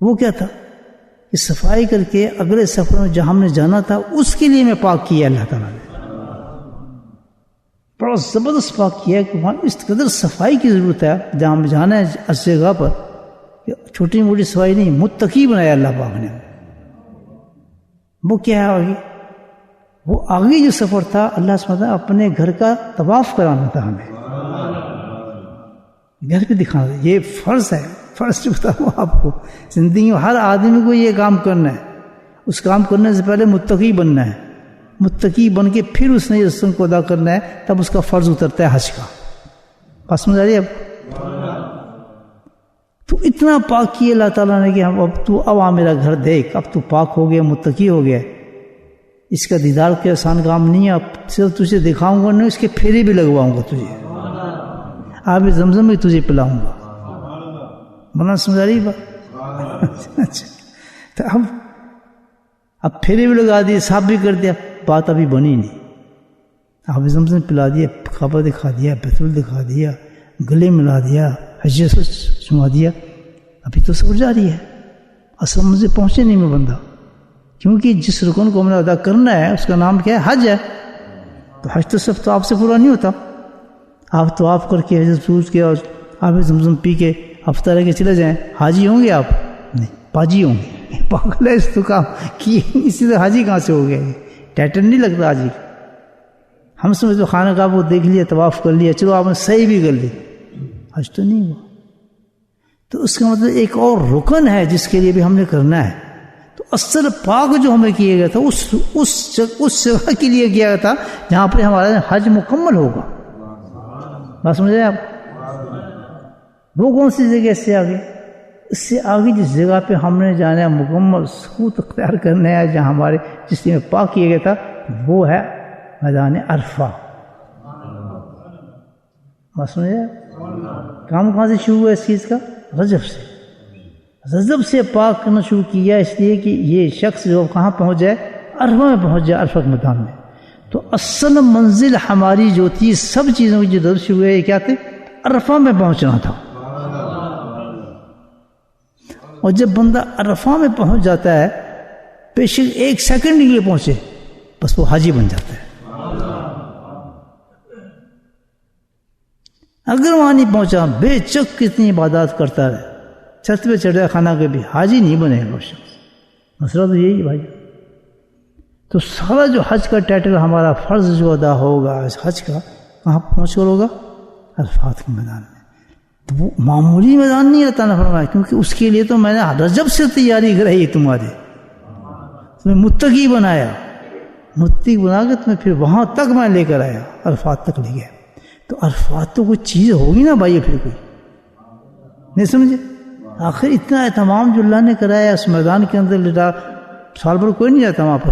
وہ کیا تھا کہ صفائی کر کے اگلے سفر میں جہاں ہم نے جانا تھا اس کے لیے میں پاک کیا اللہ تعالیٰ نے. بڑا زبردست پاک کیا کہ وہاں اس قدر صفائی کی ضرورت ہے جہاں ہم جانا ہے اس جگہ پر، چھوٹی موٹی صفائی نہیں، متقی بنایا اللہ پاک نے. وہ کیا ہے آگے؟ وہ آگے جو سفر تھا اللہ سبحانہ وتعالیٰ اپنے گھر کا طواف کرانا تھا ہمیں، گھر پہ دکھانا تھا. یہ فرض ہے، فرض جو بتاؤں آپ کو، زندگی میں ہر آدمی کو یہ کام کرنا ہے. اس کام کرنے سے پہلے متقی بننا ہے، متقی بن کے پھر اس نے رسم کو ادا کرنا ہے، تب اس کا فرض اترتا ہے حج کا. بس سمجھ آ رہی ہے اب؟ تو اتنا پاک کیا اللہ تعالیٰ نے کہ اب آ میرا گھر دیکھ، اب تو پاک ہو گیا، متقی ہو گیا. اس کا دیدار کے آسان کام نہیں ہے، اب صرف تجھے دکھاؤں گا نہیں، اس کے پھیرے بھی لگواؤں گا تجھے، آب زمزم بھی تجھے پلاؤں گا. مولانا سمجھ آ رہی بات؟ تو اب پھیرے بھی لگا دیے، صاف بھی کر دیا، بات ابھی بنی نہیں. آب زمزم پلا دیا، کعبہ دکھا دیا، بیت ال دکھا دیا، گلے ملا دیا، حج سنا دیا، ابھی تو سفر جاری ہے. اصل مجھے پہنچے نہیں میں بندہ، کیونکہ جس رکن کو ہم نے ادا کرنا ہے اس کا نام کیا ہے؟ حج ہے. تو حج تو صرف تو آپ سے پورا نہیں ہوتا. آپ تو آپ کر کے حج سوچ کے اور آپ زمزم پی کے ہفتہ رہ کے چلے جائیں، حاجی ہوں گے آپ؟ نہیں، پاجی ہوں گے. پاگل ہے اس تو کام کی، اسی طرح حاجی کہاں سے ہو گیا؟ ٹائٹل نہیں لگتا حاجی. ہم سمجھتے خانہ کعبہ کو دیکھ لیا، طواف کر لیا، چلو آپ نے صحیح بھی کر لی، حج تو نہیں ہوا. تو اس کا مطلب ایک اور رکن ہے جس کے لیے بھی ہم نے کرنا ہے. تو اصل پاک جو ہمیں کیا گیا تھا اس جگہ کے لیے کیا گیا تھا جہاں پر ہمارا حج مکمل ہوگا. بات سمجھ رہے آپ؟ وہ کون سی جگہ اس سے آگے؟ اس سے آگے جس جگہ پہ ہم نے جانا ہے، مکمل سکوت اختیار کرنا ہے، جہاں ہمارے جس میں پاک کیا گیا تھا، وہ ہے میدان عرفہ. بات سمجھ رہے آپ؟ کام کہاں سے شروع ہوا اس چیز کا؟ رجب سے. رجب سے پاک کرنا شروع کیا اس لیے کہ یہ شخص جو کہاں پہنچ جائے؟ عرفہ میں پہنچ جائے، عرفہ کے میدان میں. تو اصل منزل ہماری جو تھی سب چیزوں کی جو رجب شروع ہوئے کیا تھے؟ عرفہ میں پہنچنا تھا. اور جب بندہ عرفہ میں پہنچ جاتا ہے، بے شک ایک سیکنڈ کے لیے پہنچے، بس وہ حاجی بن جاتا ہے. اگر وہاں نہیں پہنچا، بے چک کتنی عبادات کرتا رہے، چھت پہ چڑھا خانہ کے بھی، حاجی نہیں بنے گا وہ شخص. مسئلہ تو یہی ہے بھائی. تو سارا جو حج کا ٹائٹل ہمارا فرض جو ادا ہوگا اس حج کا، کہاں پہنچ کر ہوگا؟ عرفات کے میدان میں. تو وہ معمولی میدان نہیں رہتا نہ فرمایا، کیونکہ اس کے لیے تو میں نے رجب سے تیاری کرائی تمہاری، تمہیں متقی بنایا، متقی بنا کے تمہیں پھر وہاں تک میں لے کر آیا، عرفات تک لے گیا. تو عرفات تو کوئی چیز ہوگی نا بھائی، پھر کوئی نہیں سمجھے؟ آخر اتنا اہتمام جو اللہ نے کرایا اس میدان کے اندر لٹا، سال بھر کوئی نہیں جاتا وہاں پر.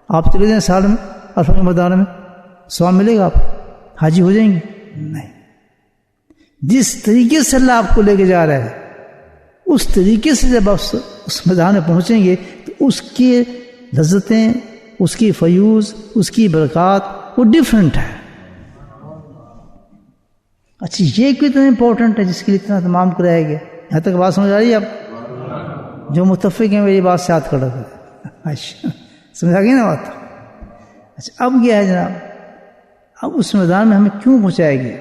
آپ چلے جائیں سال میں عرفہ کے میدان میں، ثواب ملے گا؟ آپ حاجی ہو جائیں گے؟ نہیں. جس طریقے سے اللہ آپ کو لے کے جا رہا ہے اس طریقے سے جب آپ اس میدان میں پہنچیں گے تو اس کی لذتیں، اس کی فیوز، اس کی برکات وہ ڈیفرنٹ ہے. اچھا، یہ کتنا امپورٹنٹ ہے جس کے لیے اتنا اہتمام کرایا گیا. یہاں تک بات سمجھ آ رہی ہے آپ؟ جو متفق ہیں میری بات سے ہاتھ کھڑا کریں. اچھا سمجھ آ گئی نا بات؟ اچھا اب کیا ہے جناب؟ اب اس میدان میں ہمیں کیوں پہنچایا گیا؟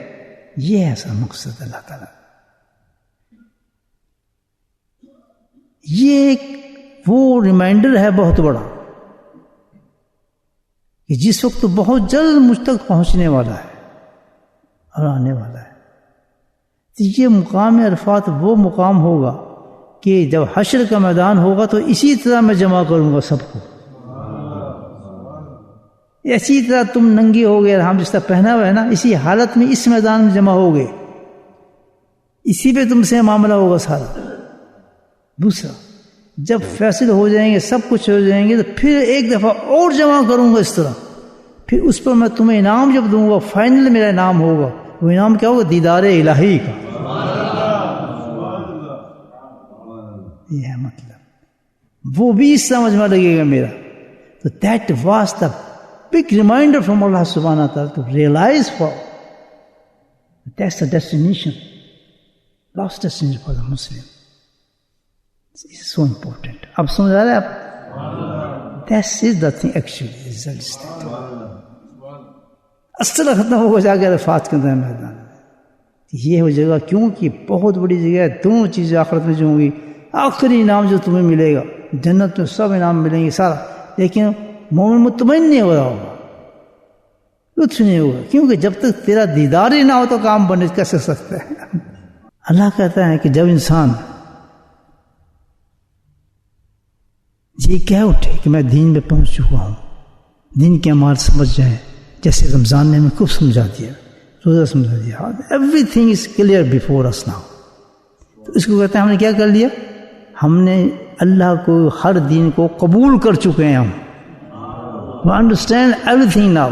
یہ ہے سر مقصد اللہ تعالیٰ. یہ ایک وہ ریمائنڈر ہے بہت بڑا کہ جس وقت بہت جلد مجھ تک پہنچنے والا ہے اور آنے والا ہے. تو یہ مقام عرفات وہ مقام ہوگا کہ جب حشر کا میدان ہوگا تو اسی طرح میں جمع کروں گا سب کو. اسی طرح تم ننگے ہو گئے، ہم جس طرح پہنا ہوا ہے نا، اسی حالت میں اس میدان میں جمع ہو گئے، اسی پہ تم سے معاملہ ہوگا سارا. دوسرا، جب فیصل ہو جائیں گے، سب کچھ ہو جائیں گے، تو پھر ایک دفعہ اور جمع کروں گا اس طرح. پھر اس پر میں تمہیں انعام جب دوں گا، فائنل میرا انعام ہوگا. وہ انعام کیا ہوگا؟ دیدار الہی کا. یہ ہے مطلب، وہ بھی اس سمجھ میں لگے گا میرا. تو that was the big reminder from Allah subhanahu wa ta'ala to realize that's the destination, last destination for the Muslim. So important. اب سمجھ آ رہا ہے آپ؟ This is the thing actually. اصل ختم ہو جا کے رفعت کے اندر میدان میں. یہ ہو جگہ کیوں کہ بہت بڑی جگہ ہے. دونوں چیزیں آخرت میں جو ہوں گی. آخری انعام جو تمہیں ملے گا جنت میں سب انعام ملیں گے سارا, لیکن مومن مطمئن نہیں ہو رہا ہوگا, کچھ نہیں ہوگا, کیونکہ جب تک تیرا دیدار ہی نہ ہو تو کام بنے کیسے سکتا ہے. اللہ کہتا ہے کہ جب انسان یہ کہہ اٹھے کہ میں دین میں پہنچ چکا ہوں, دین کے اعمال سمجھ جائیں, جیسے رمضان نے ہمیں خوب سمجھا دیا, روزہ سمجھا دیا, everything is clear before us now. تو اس کو کہتے ہیں ہم نے کیا کر لیا, ہم نے اللہ کو ہر دین کو قبول کر چکے ہیں. ہم we understand everything now.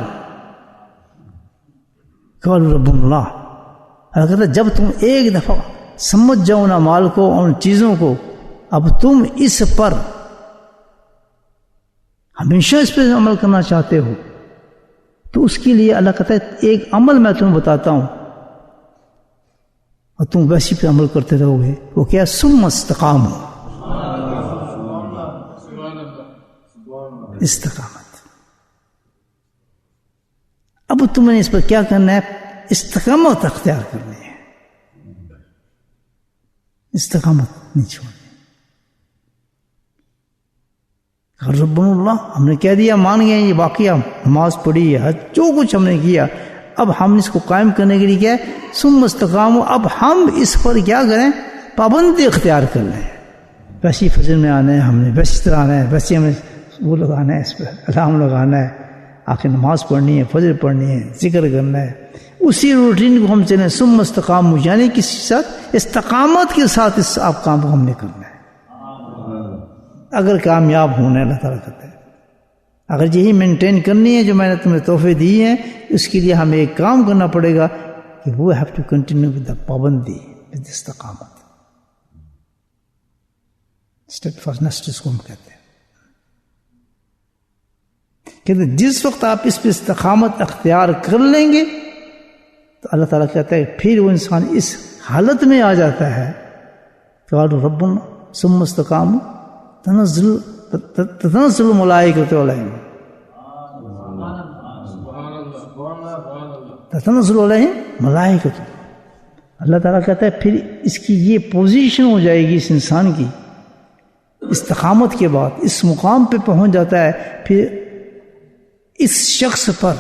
قالوا ربنا اللہ. اللہ کہتا ہے جب تم ایک دفعہ سمجھ جاؤ نا مال کو, ان چیزوں کو, اب تم اس پر ہمیشہ اس پہ عمل کرنا چاہتے ہو, تو اس کے لیے اللہ کہتا ہے ایک عمل میں تمہیں بتاتا ہوں اور تم ویسی پہ عمل کرتے رہو گے. وہ کیا؟ ثم استقاموا. استقامت. اب تم نے اس پر کیا کرنا ہے؟ استقامت اختیار کرنی ہے, استقامت نہیں چھوڑنی. ربنا اللہ, ہم نے کہہ دیا مان گئے, یہ واقعہ نماز پڑھی ہے, جو کچھ ہم نے کیا, اب ہم اس کو قائم کرنے کے لیے کیا ہے؟ ثم استقاموا. اب ہم اس پر کیا کریں؟ پابندی اختیار کر لیں. ویسی فجر میں آنا ہے, ہم نے ویسی طرح آنا ہے, ویسے ہمیں وہ لگانا ہے, اس پہ الارم لگانا ہے, آخر نماز پڑھنی ہے, فجر پڑھنی ہے, ذکر کرنا ہے, اسی روٹین کو ہم چلیں. ثم استقاموا یعنی کسی ساتھ استقامت کے ساتھ اس آپ کام کو ہم نے کرنا ہے. اگر کامیاب ہونا ہے, اللہ تعالیٰ کہتا ہے اگر یہی مینٹین کرنی ہے جو میں نے تمہیں تحفے دی ہیں, اس کے لیے ہمیں ایک کام کرنا پڑے گا کہ وہ have to continue with the پابندی, ود استقامت. اسٹیپ فاسٹنس جس کو ہم کہتے ہیں. کہ جس وقت آپ اس پہ استقامت اختیار کر لیں گے تو اللہ تعالیٰ کہتا ہے پھر وہ انسان اس حالت میں آ جاتا ہے قالوا ربنا ثم استقاموا تتنزل الملائکۃ علیہم, تتنزل علیہم ملائکۃ. اللہ تعالیٰ کہتا ہے پھر اس کی یہ پوزیشن ہو جائے گی اس انسان کی استقامت کے بعد, اس مقام پہ پہنچ جاتا ہے, پھر اس شخص پر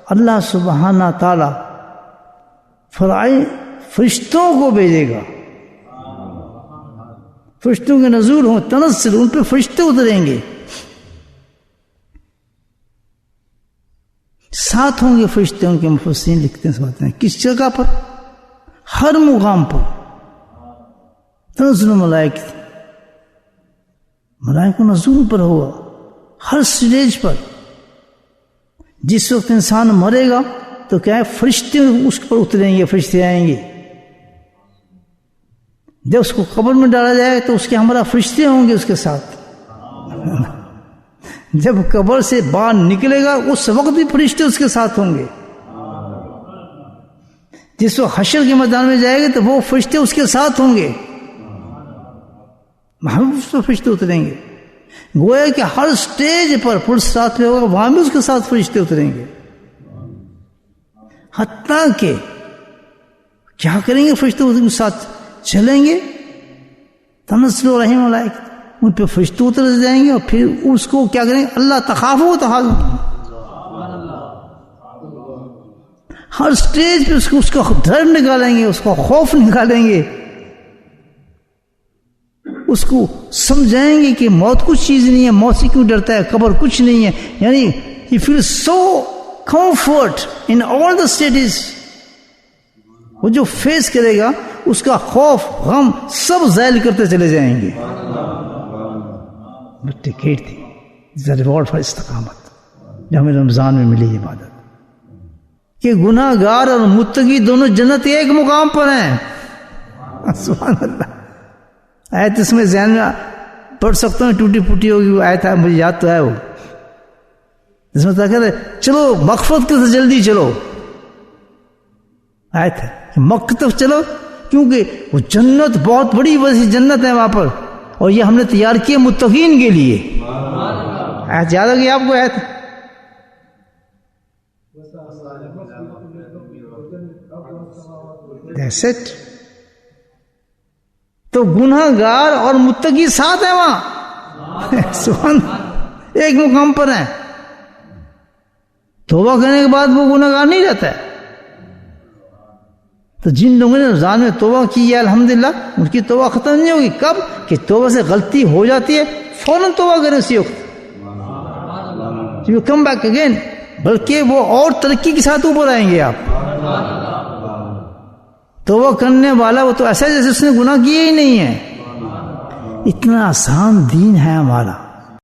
اللہ سبحانہ تعالی فرشتوں کو بھیجے گا, فرشتوں کے نزول ہوں, تنزل, ان پہ فرشتے اتریں گے, ساتھ ہوں گے فرشتے. ان کے مفسرین لکھتے ہیں کس جگہ پر؟ ہر مقام پر. تنزل ملائکہ, ملائکہ نزول پر ہوا ہر سٹیج پر. جس وقت انسان مرے گا تو کیا ہے, فرشتے اس پر اتریں گے, فرشتے آئیں گے. جب اس کو قبر میں ڈالا جائے تو اس کے ہمراہ فرشتے ہوں گے اس کے ساتھ. جب قبر سے باہر نکلے گا اس وقت بھی فرشتے اس کے ساتھ ہوں گے. جس وقت حشر کے میدان میں جائے گا تو وہ فرشتے اس کے ساتھ ہوں گے, وہاں بھی اس پر فرشتے اتریں گے. گویا کہ ہر سٹیج پر پل ساتھ میں ہوگا, وہاں بھی اس کے ساتھ فرشتے اتریں گے. حتیٰ کہ کیا کریں گے فرشتے اس کے ساتھ چلیں گے, تنزل علیہم ملائکۃ, ان پہ فرشتے اتر جائیں گے, اور پھر اس کو کیا کریں گے؟ اللہ تخافوا وتحزنوا. ہر سٹیج پہ اس کا ڈر نکالیں گے, اس کا خوف نکالیں گے, اس کو سمجھائیں گے کہ موت کچھ چیز نہیں ہے, موت سے کیوں ڈرتا ہے, قبر کچھ نہیں ہے. یعنی he feels so comfort in all the stages. وہ جو فیس کرے گا اس کا خوف غم سب زائل کرتے چلے جائیں گے. ٹکٹ تھی ریوارڈ فار استقامت جو ہمیں رمضان میں ملی عبادت, کہ گناہ گار اور متقی دونوں جنت ایک مقام پر ہیں. سبحان اللہ. آیت اس میں ذہن میں پڑھ سکتا ہوں, ٹوٹی پھوٹی ہوگی وہ آیت ہے, مجھے یاد تو ہے وہ, اس میں کہتے ہیں چلو مغفرت سے جلدی چلو. آیت ہے کہ مکہ طرف چلو, کیونکہ وہ جنت بہت بڑی وسیع جنت ہے, وہاں پر اور یہ ہم نے تیار کیے متقین کے لیے. ایت یاد آ گئی آپ کو؟ ایت That's it. تو گناہ گار اور متقی ساتھ ہیں وہاں. سبحان، ایک مقام پر ہیں. توبہ کرنے کے بعد وہ گناہ گار نہیں رہتا ہے. تو جن لوگوں نے رمضان میں توبہ کی ہے الحمدللہ ان کی توبہ ختم نہیں ہوگی. کب کہ توبہ سے غلطی ہو جاتی ہے فوراً توبہ کریں اسی وقت. یو کم بیک اگین، بلکہ وہ اور ترقی کے ساتھ اوپر آئیں گے آپ. توبہ کرنے والا وہ تو ایسا جیسے اس نے گناہ کیے ہی نہیں ہے. اتنا آسان دین ہے ہمارا.